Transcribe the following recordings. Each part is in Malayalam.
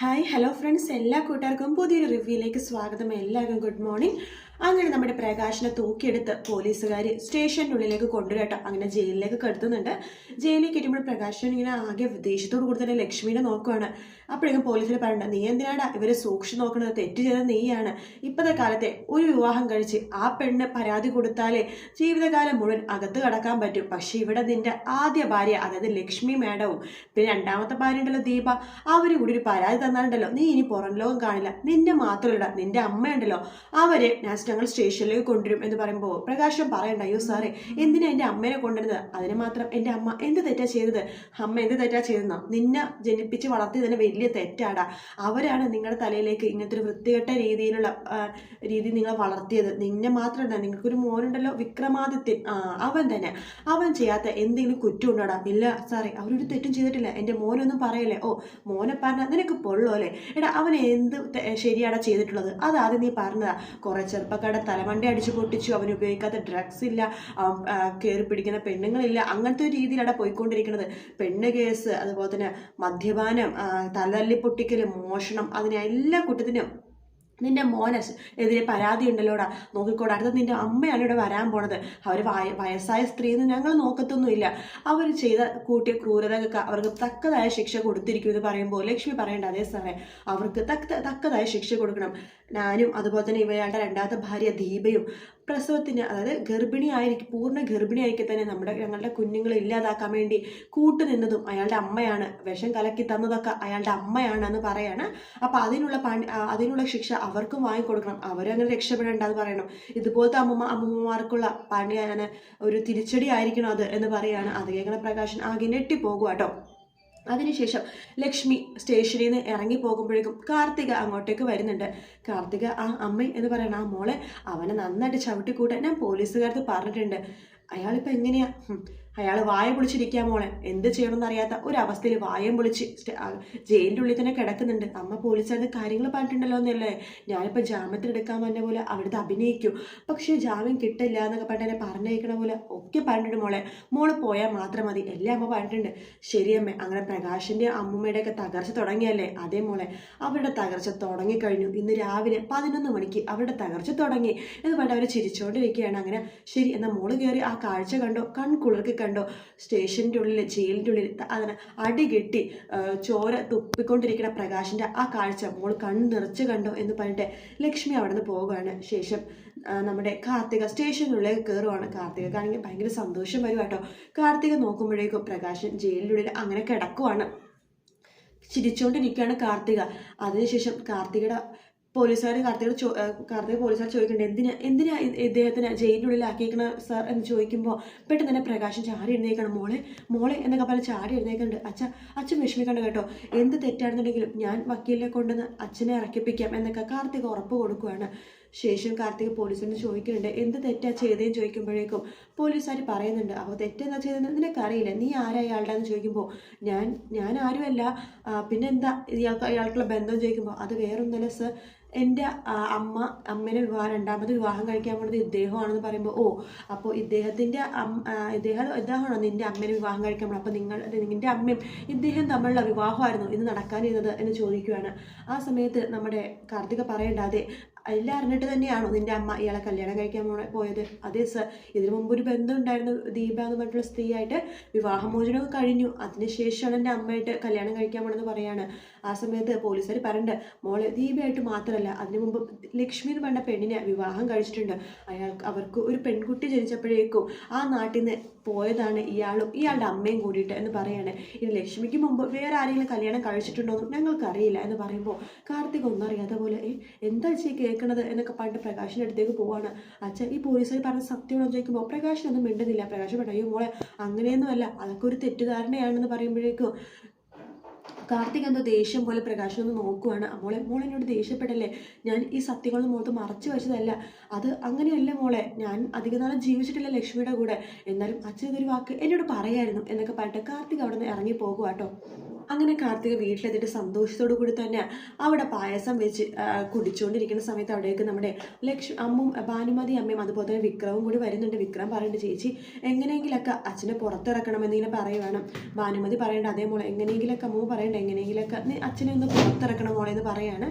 ഹായ് ഹലോ ഫ്രണ്ട്സ്, എല്ലാ കൂട്ടുകാർക്കും പുതിയൊരു റിവ്യൂയിലേക്ക് സ്വാഗതം. എല്ലാവർക്കും ഗുഡ് മോർണിംഗ്. അങ്ങനെ നമ്മുടെ പ്രകാശിനെ തൂക്കിയെടുത്ത് പോലീസുകാർ സ്റ്റേഷൻ്റെ ഉള്ളിലേക്ക് കൊണ്ടുവരട്ടോ. അങ്ങനെ ജയിലിലേക്ക് കടത്തുന്നുണ്ട്. ജയിലിൽ കയറ്റുമ്പോൾ പ്രകാശൻ ഇങ്ങനെ ആകെ ദേഷ്യത്തോട് കൂടി തന്നെ ലക്ഷ്മീനെ നോക്കുവാണ്. അപ്പോഴേക്കും പോലീസിൽ പറയണ്ട, നീ എന്തിനാടാ ഇവരെ സൂക്ഷിച്ച് നോക്കുന്നത്? തെറ്റ് ചെയ്ത നീയാണ്. ഇപ്പോഴത്തെ കാലത്തെ ഒരു വിവാഹം കഴിച്ച് ആ പെണ്ണ് പരാതി കൊടുത്താലേ ജീവിതകാലം മുഴുവൻ അകത്ത് കടക്കാൻ പറ്റും. പക്ഷെ ഇവിടെ നിന്റെ ആദ്യ ഭാര്യ, അതായത് ലക്ഷ്മി മാഡവും പിന്നെ രണ്ടാമത്തെ ഭാര്യ ഉണ്ടല്ലോ ദീപ, അവരും കൂടി ഒരു പരാതി തന്നാലുണ്ടല്ലോ നീ ഇനി പുറം ലോകം കാണില്ല. നിന്റെ മാത്രമല്ല, നിന്റെ അമ്മയുണ്ടല്ലോ, അവരെ ഞങ്ങൾ സ്റ്റേഷനിലേക്ക് കൊണ്ടുവരും എന്ന് പറയുമ്പോൾ പ്രകാശം പറയണ്ട, അയ്യോ സാറേ എന്തിനാ എൻ്റെ അമ്മേനെ കൊണ്ടുവരുന്നത്? അതിന് മാത്രം എൻ്റെ അമ്മ എന്ത് തെറ്റാ ചെയ്തത്? അമ്മ എന്ത് തെറ്റാ ചെയ്തെന്നോ? നിന്നെ ജനിപ്പിച്ച് വളർത്തി തന്നെ വലിയ തെറ്റാടാ. അവരാണ് നിങ്ങളുടെ തലയിലേക്ക് ഇങ്ങനത്തെ ഒരു വൃത്തികെട്ട രീതിയിലുള്ള രീതി നിങ്ങളെ വളർത്തിയത്. നിന്നെ മാത്രമല്ല, നിങ്ങൾക്കൊരു മോനുണ്ടല്ലോ വിക്രമാദിത്യൻ, അവൻ തന്നെ, അവൻ ചെയ്യാത്ത എന്തെങ്കിലും കുറ്റം ഉണ്ടോടാ? ഇല്ല സാറേ, അവരൊരു തെറ്റും ചെയ്തിട്ടില്ല. എൻ്റെ മോനൊന്നും പറയല്ലേ. ഓ, മോനെ പറഞ്ഞാൽ നിനക്ക് പൊള്ളോ അല്ലേ? എടാ, അവൻ എന്ത് ശരിയാടാ ചെയ്തിട്ടുള്ളത്? അതാദ്യം നീ പറഞ്ഞതാ. കുറെ ചെറുപ്പക്കാരുടെ തലമണ്ട അടിച്ചു പൊട്ടിച്ചു, അവന് ഉപയോഗിക്കാത്ത ഡ്രഗ്സ് ഇല്ല, കയറി പിടിക്കുന്ന പെണ്ണുങ്ങളില്ല, അങ്ങനത്തെ ഒരു രീതിയിലാണ് പോയിക്കൊണ്ടിരിക്കുന്നത്. പെണ്ണ് കേസ്, അതുപോലെ തന്നെ മദ്യപാനം, തലതല്ലി പൊട്ടിക്കൽ, മോഷണം, അതിനെ എല്ലാ കുറ്റത്തിനും നിന്റെ മോനെ എതിരെ പരാതി ഉണ്ടല്ലോടാ. നോക്കിക്കോടാ, അടുത്തത് നിന്റെ അമ്മയാണ് ഇവിടെ വരാൻ പോണത്. അവർ വയസ്സായ സ്ത്രീന്ന് ഞങ്ങൾ നോക്കത്തൊന്നുമില്ല. അവർ ചെയ്ത കൂട്ടിയ ക്രൂരതകൾക്ക് അവർക്ക് തക്കതായ ശിക്ഷ കൊടുത്തിരിക്കും എന്ന് പറയുമ്പോൾ ലക്ഷ്മി പറയേണ്ട, അതേ സാറേ അവർക്ക് തക്കതായ ശിക്ഷ കൊടുക്കണം. ഞാനും അതുപോലെ തന്നെ ഇവയാളുടെ രണ്ടാമത്തെ ഭാര്യ ദീപയും പ്രസവത്തിന്, അതായത് പൂർണ്ണ ഗർഭിണിയായിരിക്കെ തന്നെ ഞങ്ങളുടെ കുഞ്ഞുങ്ങളെ ഇല്ലാതാക്കാൻ വേണ്ടി കൂട്ടുനിന്നതും അയാളുടെ അമ്മയാണ്. വിഷം കലക്കി തന്നതൊക്കെ അയാളുടെ അമ്മയാണ് എന്ന് പറയാണ്. അപ്പം അതിനുള്ള ശിക്ഷ അവർക്കും വാങ്ങിക്കൊടുക്കണം. അവരങ്ങനെ രക്ഷപ്പെടേണ്ട എന്ന് പറയണം. ഇതുപോലത്തെ അമ്മമാർക്കുള്ള പണിയാണ്, ഒരു തിരിച്ചടി ആയിരിക്കണം അത് എന്ന് പറയാണ്. അത് കേൾക്കുന്ന പ്രകാശൻ ആകെ ഞെട്ടിപ്പോകുക കേട്ടോ. അതിനുശേഷം ലക്ഷ്മി സ്റ്റേഷനിൽ നിന്ന് ഇറങ്ങി പോകുമ്പോഴേക്കും കാർത്തിക അങ്ങോട്ടേക്ക് വരുന്നുണ്ട്. കാർത്തിക, ആ അമ്മ എന്ന് പറയണം, ആ മോളെ അവനെ നന്നായിട്ട് ചവിട്ടിക്കൂട്ടാൻ ഞാൻ പോലീസുകാർക്ക് പറഞ്ഞിട്ടുണ്ട്. അയാളിപ്പോൾ എങ്ങനെയാ? അയാൾ വായ പൊളിച്ചിരിക്കാൻ മോളെ, എന്ത് ചെയ്യണമെന്ന് അറിയാത്ത ഒരവസ്ഥയിൽ വായം പൊളിച്ച് ജയിലിൻ്റെ ഉള്ളിൽ തന്നെ കിടക്കുന്നുണ്ട്. അമ്മ പോലീസുകാർക്ക് കാര്യങ്ങൾ പറഞ്ഞിട്ടുണ്ടല്ലോ എന്നല്ലേ. ഞാനിപ്പോൾ ജാമ്യത്തിന് എടുക്കാൻ വന്ന പോലെ അവിടുത്തെ അഭിനയിക്കും, പക്ഷേ ജാമ്യം കിട്ടില്ല എന്നൊക്കെ പറഞ്ഞിട്ട് എന്നെ പറഞ്ഞേക്കണ പോലെ ഒക്കെ പറഞ്ഞിട്ടുണ്ട്. മോള് പോയാൽ മാത്രം മതി, എല്ലാം അമ്മ പറഞ്ഞിട്ടുണ്ട്. ശരിയമ്മേ. അങ്ങനെ പ്രകാശിൻ്റെ അമ്മൂമ്മയുടെയൊക്കെ തകർച്ച തുടങ്ങിയല്ലേ? അതേ മോളെ, അവരുടെ തകർച്ച തുടങ്ങിക്കഴിഞ്ഞു. ഇന്ന് രാവിലെ 11 മണിക്ക് അവരുടെ തകർച്ച തുടങ്ങി എന്ന് പറഞ്ഞിട്ട് അവർ ചിരിച്ചുകൊണ്ടിരിക്കുകയാണ്. അങ്ങനെ ശരി, എന്നാൽ മോള് കയറി ആ കാഴ്ച കണ്ടോ? കൺകുളിർക്ക് കണ്ടോ? സ്റ്റേഷൻ്റെ ഉള്ളിൽ, ജയിലിൻ്റെ ഉള്ളിൽ അതിനെ അടികെട്ടി ചോര തുപ്പിക്കൊണ്ടിരിക്കുന്ന പ്രകാശിൻ്റെ ആ കാഴ്ച മോൾ കണ്ണ് നിറച്ച് കണ്ടോ എന്ന് പറഞ്ഞിട്ട് ലക്ഷ്മി അവിടെ നിന്ന് പോവുകയാണ്. ശേഷം നമ്മുടെ കാർത്തിക സ്റ്റേഷനുള്ളിൽ കയറുവാണ്. കാർത്തികക്കാണെങ്കിൽ ഭയങ്കര സന്തോഷം വരും കേട്ടോ. കാർത്തിക നോക്കുമ്പോഴേക്കും പ്രകാശൻ ജയിലിനുള്ളിൽ അങ്ങനെ കിടക്കുവാണ്. ചിരിച്ചുകൊണ്ടിരിക്കുകയാണ് കാർത്തിക. അതിനുശേഷം കാർത്തികയുടെ പോലീസുകാർ ചോദിക്കുന്നുണ്ട്, എന്തിനാ ഇദ്ദേഹത്തിന് ജയിലിനുള്ളിൽ ആക്കിയിരിക്കണ സാർ എന്ന് ചോദിക്കുമ്പോൾ പെട്ടെന്ന് തന്നെ പ്രകാശൻ ചാടി എഴുന്നേക്കണം. മോളെ എന്നൊക്കെ പറഞ്ഞ് ചാടി എഴുന്നേക്കുന്നുണ്ട്. അച്ഛൻ വിഷമിക്കണ്ട കേട്ടോ, എന്ത് തെറ്റാണെന്നുണ്ടെങ്കിലും ഞാൻ വക്കീലിനെ കൊണ്ടുവന്ന് അച്ഛനെ ഇറക്കിപ്പിക്കാം എന്നൊക്കെ കാർത്തിക ഉറപ്പ് കൊടുക്കുകയാണ്. ശേഷം കാർത്തിക പോലീസിനോട് ചോദിക്കുന്നുണ്ട്, എന്ത് തെറ്റാ ചെയ്തേന്ന് ചോദിക്കുമ്പോഴേക്കും പോലീസുകാർ പറയുന്നുണ്ട്, അപ്പോൾ തെറ്റെന്താ ചെയ്തതെന്ന് നിനക്കറിയില്ല, നീ ആരാ ഇയാളുടെ എന്ന് ചോദിക്കുമ്പോൾ ഞാൻ ആരുമല്ല, പിന്നെന്താ ഇയാൾക്കുള്ള ബന്ധം ചോദിക്കുമ്പോൾ അത് വേറൊന്നല്ല സർ, എൻ്റെ അമ്മേനെ രണ്ടാമത് വിവാഹം കഴിക്കാൻ പോകുന്നത് ഇദ്ദേഹമാണെന്ന് പറയുമ്പോൾ, ഓ അപ്പോൾ ഇദ്ദേഹമാണോ നിൻ്റെ അമ്മേനെ വിവാഹം കഴിക്കാൻ പോകുന്നത്? അപ്പോൾ നിൻ്റെ അമ്മയും ഇദ്ദേഹം തമ്മിലുള്ള വിവാഹമായിരുന്നു ഇന്ന് നടക്കാനിരുന്നത് എന്ന് ചോദിക്കുകയാണ്. ആ സമയത്ത് നമ്മുടെ കാർത്തിക പറയേണ്ടാതെ, എല്ലാം അറിഞ്ഞിട്ട് തന്നെയാണോ നിൻ്റെ അമ്മ ഇയാളെ കല്യാണം കഴിക്കാൻ പോയത്? അതേ സർ, ഇതിനു മുമ്പ് ഒരു ബന്ധം ഉണ്ടായിരുന്നു ദീപ എന്ന് പറഞ്ഞിട്ടുള്ള സ്ത്രീയായിട്ട്, വിവാഹമോചനമൊക്കെ കഴിഞ്ഞു, അതിനുശേഷമാണ് എൻ്റെ അമ്മയായിട്ട് കല്യാണം കഴിക്കാൻ പോണെന്ന് പറയാണ്. ആ സമയത്ത് പോലീസുകാർ പറയണ്ട്, മോളെ ദീപയായിട്ട് മാത്രമല്ല, അതിനു മുമ്പ് ലക്ഷ്മി എന്ന് പറഞ്ഞ പെണ്ണിനെ വിവാഹം കഴിച്ചിട്ടുണ്ട്. അവർക്ക് ഒരു പെൺകുട്ടി ജനിച്ചപ്പോഴേക്കും ആ നാട്ടിൽ നിന്ന് പോയതാണ് ഇയാളും ഇയാളുടെ അമ്മയും കൂടിയിട്ട് എന്ന് പറയാണ്. ഇനി ലക്ഷ്മിക്ക് മുമ്പ് വേറെ ആരെങ്കിലും കല്യാണം കഴിച്ചിട്ടുണ്ടോയെന്നും ഞങ്ങൾക്കറിയില്ല എന്ന് പറയുമ്പോൾ കാർത്തിക ഒന്നും അറിയാത്ത പോലെ, എന്താ കേൾക്കണത് എന്നൊക്കെ പറഞ്ഞിട്ട് പ്രകാശിൻ്റെ അടുത്തേക്ക് പോവാണ്. അച്ഛൻ ഈ പോലീസുകാർ പറഞ്ഞ സത്യമാണെന്ന് ചോദിക്കുമ്പോൾ പ്രകാശനൊന്നും മിണ്ടുന്നില്ല. പ്രകാശ് പറഞ്ഞു, അയ്യോ മോളെ അങ്ങനെയൊന്നുമല്ല, അതൊക്കെ ഒരു തെറ്റിദ്ധാരണയാണെന്ന് പറയുമ്പോഴേക്കും കാർത്തിക് എന്തോ ദേഷ്യം പോലെ പ്രകാശനൊന്ന് നോക്കുവാണ്. മോളെന്നോട് ദേഷ്യപ്പെടല്ലേ, ഞാൻ ഈ സത്യങ്ങളൊന്നും മോളത്ത് മറച്ചു വെച്ചതല്ല, അത് അങ്ങനെയല്ല മോളെ, ഞാൻ അധിക നാളെ ജീവിച്ചിട്ടില്ല ലക്ഷ്മിയുടെ കൂടെ, എന്നാലും അച്ഛൻ ഇതൊരു വാക്ക് എന്നോട് പറയായിരുന്നു എന്നൊക്കെ പറഞ്ഞിട്ട് കാർത്തിക് അവിടെ നിന്ന് ഇറങ്ങി പോകുക കേട്ടോ. അങ്ങനെ കാർത്തിക വീട്ടിലെത്തിയിട്ട് സന്തോഷത്തോടു കൂടി തന്നെ അവിടെ പായസം വെച്ച് കുടിച്ചുകൊണ്ടിരിക്കുന്ന സമയത്ത് അവിടേക്ക് നമ്മുടെ ഭാനുമതി അമ്മയും അതുപോലെ തന്നെ വിക്രവും കൂടി വരുന്നുണ്ട്. വിക്രം പറയുന്നുണ്ട്, ചേച്ചി എങ്ങനെയെങ്കിലൊക്കെ അച്ഛനെ പുറത്തിറക്കണമെന്നിങ്ങനെ പറയുവാണ്. ഭാനുമതി പറയേണ്ട അതേ മോളെ എങ്ങനെയെങ്കിലൊക്കെ അമ്മ പറയണ്ട എങ്ങനെയെങ്കിലൊക്കെ അച്ഛനെ ഒന്ന് പുറത്തിറക്കണം മോളെ എന്ന് പറയാണ്.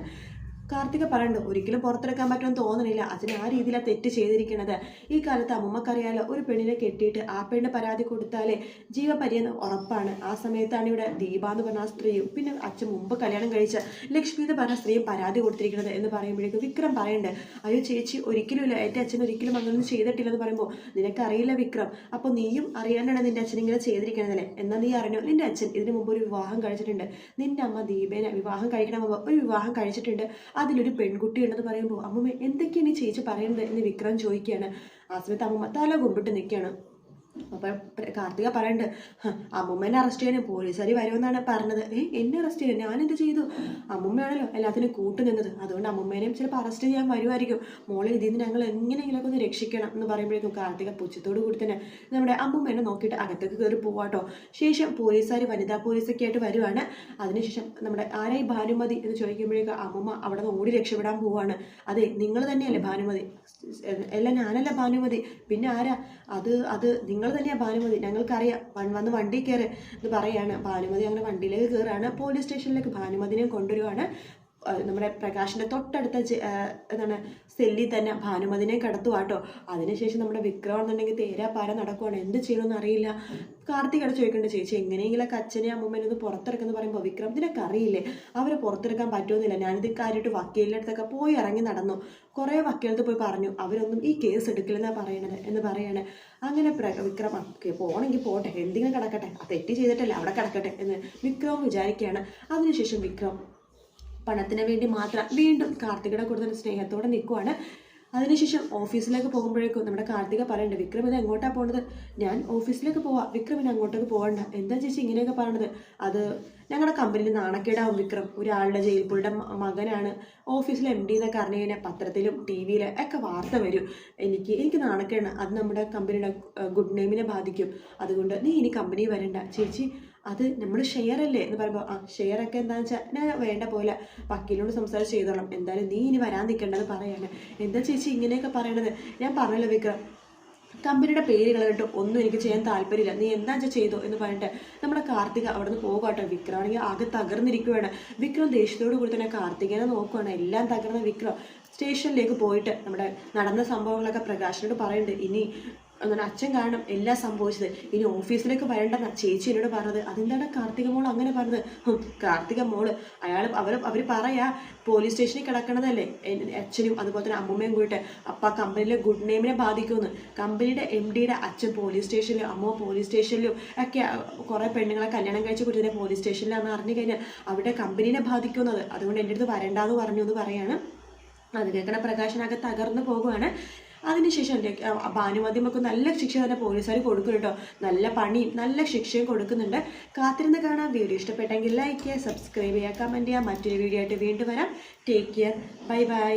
കാർത്തിക പറയണ്ടു, ഒരിക്കലും പുറത്തിറക്കാൻ പറ്റുമെന്ന് തോന്നണില്ല. അച്ഛൻ ആ രീതിയിലാണ് തെറ്റ് ചെയ്തിരിക്കുന്നത്. ഈ കാലത്ത് അമ്മമ്മക്കറിയാലോ, ഒരു പെണ്ണിനെ കെട്ടിയിട്ട് ആ പെണ്ണ് പരാതി കൊടുത്താലേ ജീവപര്യന്തം ഉറപ്പാണ്. ആ സമയത്താണ് ഇവിടെ ദീപ എന്ന് പറഞ്ഞ ആ സ്ത്രീയും പിന്നെ അച്ഛൻ മുമ്പ് കല്യാണം കഴിച്ച ലക്ഷ്മി എന്ന് പറഞ്ഞ സ്ത്രീയും പരാതി കൊടുത്തിരിക്കുന്നത് എന്ന് പറയുമ്പോഴേക്കും വിക്രം പറയണ്ടേ, അയ്യോ ചേച്ചി ഒരിക്കലുമില്ല, എൻ്റെ അച്ഛൻ ഒരിക്കലും അങ്ങനെയൊന്നും ചെയ്തിട്ടില്ലെന്ന് പറയുമ്പോൾ നിനക്കറിയില്ല വിക്രം, അപ്പോൾ നീയും അറിയാനാണ് നിന്റെ അച്ഛൻ ഇങ്ങനെ ചെയ്തിരിക്കണതല്ലേ? എന്നാൽ നീ അറിഞ്ഞോ, നിന്റെ അച്ഛൻ ഇതിനു മുമ്പ് ഒരു വിവാഹം കഴിച്ചിട്ടുണ്ട്. നിന്റെ അമ്മ ദീപേനെ വിവാഹം കഴിക്കണ മുമ്പ് ഒരു വിവാഹം കഴിച്ചിട്ടുണ്ട്. അതിലൊരു പെൺകുട്ടി ഉണ്ടെന്ന് പറയുമ്പോൾ അമ്മമ്മ എന്തൊക്കെയാണ് ഈ ചേച്ചി പറയുന്നത് എന്ന് വിക്രം ചോദിക്കുകയാണ്. ആ സമയത്ത് അമ്മമ്മ തല കുമ്പിട്ട് നിൽക്കുകയാണ്. അപ്പം കാർത്തിക പറയണ്ട്, അമ്മൂമ്മേനെ അറസ്റ്റ് ചെയ്യാൻ പോലീസുകാർ വരുമെന്നാണ് പറഞ്ഞത്. എന്നെ അറസ്റ്റ് ചെയ്യാൻ ഞാനെന്ത് ചെയ്തു? അമ്മൂമ്മയാണല്ലോ എല്ലാത്തിനും കൂട്ടുനിന്നത്, അതുകൊണ്ട് അമ്മൂമ്മേനെയും ചിലപ്പോൾ അറസ്റ്റ് ചെയ്യാൻ വരുമായിരിക്കും. മോളെ ഇതിൽ നിന്ന് ഞങ്ങൾ എങ്ങനെയെങ്കിലൊക്കെ ഒന്ന് രക്ഷിക്കണം എന്ന് പറയുമ്പോഴേക്കും കാർത്തിക പുച്ഛത്തോടു കൂടി തന്നെ നമ്മുടെ അമ്മൂമ്മേനെ നോക്കിയിട്ട് അകത്തേക്ക് കയറി പോവാട്ടോ. ശേഷം പോലീസുകാർ വനിതാ പോലീസൊക്കെ ആയിട്ട് വരുവാണ്. അതിനുശേഷം നമ്മുടെ ആരായി ഭാനുമതി എന്ന് ചോദിക്കുമ്പോഴേക്കും അമ്മൂമ്മ അവിടെ നിന്ന് ഓടി രക്ഷപ്പെടാൻ പോവാണ്. അതെ നിങ്ങൾ തന്നെയല്ലേ ഭാനുമതി? അല്ല ഞാനല്ല ഭാനുമതി, പിന്നെ ആരാ? അത് നിങ്ങൾ തന്നെയാണ് ഭാനുമതി, ഞങ്ങൾക്കറിയാം, വന്ന് വണ്ടി കയറ് എന്ന് പറയാണ്. ഭാനുമതി അങ്ങനെ വണ്ടിയിലേക്ക് കയറാണ്. പോലീസ് സ്റ്റേഷനിലേക്ക് ഭാനുമതിനെ കൊണ്ടുവരുവാണ്. നമ്മുടെ പ്രകാശിൻ്റെ തൊട്ടടുത്ത എന്താണ് സെല്ലിൽ തന്നെ ഭാനുമതിനെ കടത്തുവാട്ടോ. അതിനുശേഷം നമ്മുടെ വിക്രം എന്നുണ്ടെങ്കിൽ തേരാപ്പാര നടക്കുവാണ്. എന്ത് ചെയ്യണമെന്ന് അറിയില്ല. കാർത്തികയുടെ ചോദിക്കേണ്ട, ചേച്ചി എങ്ങനെയെങ്കിലൊക്കെ അച്ഛനെ അമ്മൂമ്മേനെ ഒന്ന് പുറത്തിറക്കുന്ന പറയുമ്പോൾ വിക്രം നിനക്ക് അറിയില്ലേ അവരെ പുറത്തിറക്കാൻ പറ്റുമെന്നില്ല. ഞാനിത് കാര്യമായിട്ട് വക്കീലിൻ്റെ അടുത്തൊക്കെ പോയി ഇറങ്ങി നടന്നു, കുറേ വക്കീലത്ത് പോയി പറഞ്ഞു, അവരൊന്നും ഈ കേസ് എടുക്കില്ലെന്നാണ് പറയണത് എന്ന് പറയാണ്. അങ്ങനെ വിക്രം പോകണമെങ്കിൽ പോട്ടെ, എന്തെങ്കിലും കിടക്കട്ടെ, ആ തെറ്റ് ചെയ്തിട്ടല്ലേ അവിടെ കിടക്കട്ടെ എന്ന് വിക്രം വിചാരിക്കുകയാണ്. അതിനുശേഷം വിക്രം പണത്തിന് വേണ്ടി മാത്രം വീണ്ടും കാർത്തികയുടെ കൂടെ തന്നെ സ്നേഹത്തോടെ നിൽക്കുവാണ്. അതിനുശേഷം ഓഫീസിലേക്ക് പോകുമ്പോഴേക്കും നമ്മുടെ കാർത്തിക പറയണ്ട്, വിക്രം ഇത് എങ്ങോട്ടാണ് പോകുന്നത്? ഞാൻ ഓഫീസിലേക്ക് പോവാം, വിക്രമിന് അങ്ങോട്ടേക്ക് പോകണ്ട. എന്താ ചേച്ചി ഇങ്ങനെയൊക്കെ പറയണത്? അത് ഞങ്ങളുടെ കമ്പനിയിൽ നാണക്കേടാവും വിക്രം, ഒരാളുടെ ജയിൽ പുള്ളിയുടെ മകനാണ് ഓഫീസിൽ MD എന്നൊക്കെ അറിഞ്ഞു കഴിഞ്ഞാൽ പത്രത്തിലും TV-യിലും ഒക്കെ വാർത്ത വരും. എനിക്ക് നാണക്കേടാണ്, അത് നമ്മുടെ കമ്പനിയുടെ ഗുഡ് നെയിമിനെ ബാധിക്കും. അതുകൊണ്ട് നീ ഇനി കമ്പനി വരണ്ട ചേച്ചി, അത് നമ്മൾ ഷെയർ അല്ലേ എന്ന് പറയുമ്പോൾ ഷെയറൊക്കെ എന്താണെന്ന് വെച്ചാൽ ഞാൻ വേണ്ട പോലെ വക്കീലിനോട് സംസാരിച്ച് ചെയ്തോളാം, എന്തായാലും നീ ഇനി വരാൻ നിൽക്കേണ്ടത് പറയാണ്. എന്താ ചേച്ചി ഇങ്ങനെയൊക്കെ പറയണത്? ഞാൻ പറഞ്ഞല്ലോ വിക്രം, കമ്പനിയുടെ പേരുകൾ കേട്ടോ ഒന്നും എനിക്ക് ചെയ്യാൻ താല്പര്യമില്ല, നീ എന്താ ചെയ്തോ എന്ന് പറഞ്ഞിട്ട് നമ്മുടെ കാർത്തിക അവിടെ നിന്ന് പോകാട്ടോ. വിക്രമാണെങ്കിൽ ആകെ തകർന്നിരിക്കുകയാണ്. വിക്രം ദേഷ്യത്തോടു കൂടി തന്നെ കാർത്തികനെ നോക്കുകയാണ്. എല്ലാം തകർന്ന വിക്രം സ്റ്റേഷനിലേക്ക് പോയിട്ട് നമ്മുടെ നടന്ന സംഭവങ്ങളൊക്കെ പ്രകാശിനോട് പറയുന്നുണ്ട്. ഇനി എന്താണ് അച്ഛൻ കാരണം എല്ലാം സംഭവിച്ചത്, ഇനി ഓഫീസിലേക്ക് വരണ്ടെന്ന ചേച്ചി എന്നോട് പറഞ്ഞത്. അതെന്താണ് കാർത്തിക മോൾ അങ്ങനെ പറഞ്ഞത്? കാർത്തിക മോള് അവർ പറയാ പോലീസ് സ്റ്റേഷനിൽ കിടക്കണതല്ലേ അച്ഛനും അതുപോലെ തന്നെ അമ്മൂമ്മയും കൂടിയിട്ട്, അപ്പം കമ്പനിയിലെ ഗുഡ് നെയിമിനെ ബാധിക്കുമെന്ന്. കമ്പനിയുടെ MDയുടെ അച്ഛൻ പോലീസ് സ്റ്റേഷനിലും അമ്മ പോലീസ് സ്റ്റേഷനിലും ഒക്കെ കുറേ പെണ്ണുങ്ങളെ കല്യാണം കഴിച്ച് കുട്ടിയെ പോലീസ് സ്റ്റേഷനിലാണെന്ന് അറിഞ്ഞു കഴിഞ്ഞാൽ അവിടെ കമ്പനീനെ ബാധിക്കുന്നത്, അതുകൊണ്ട് എൻ്റെ അടുത്ത് വരണ്ടാന്ന് പറഞ്ഞു എന്ന് പറയാണ്. അത് കേൾക്കണ പ്രകാശനൊക്കെ തകർന്നു പോകുവാണ്. അതിനുശേഷം ഭാനുമതിമൊക്കെ നല്ല ശിക്ഷ തന്നെ പോലീസുകാർ കൊടുക്കും കേട്ടോ. നല്ല പണിയും നല്ല ശിക്ഷയും കൊടുക്കുന്നുണ്ട്. കാത്തിരുന്ന് കാണാം. വീഡിയോ ഇഷ്ടപ്പെട്ടെങ്കിൽ ലൈക്ക് ചെയ്യുക, സബ്സ്ക്രൈബ് ചെയ്യുക, കമൻറ്റ് ചെയ്യുക. മറ്റൊരു വീഡിയോ ആയിട്ട് വീണ്ടും വരാം. Take care, bye bye.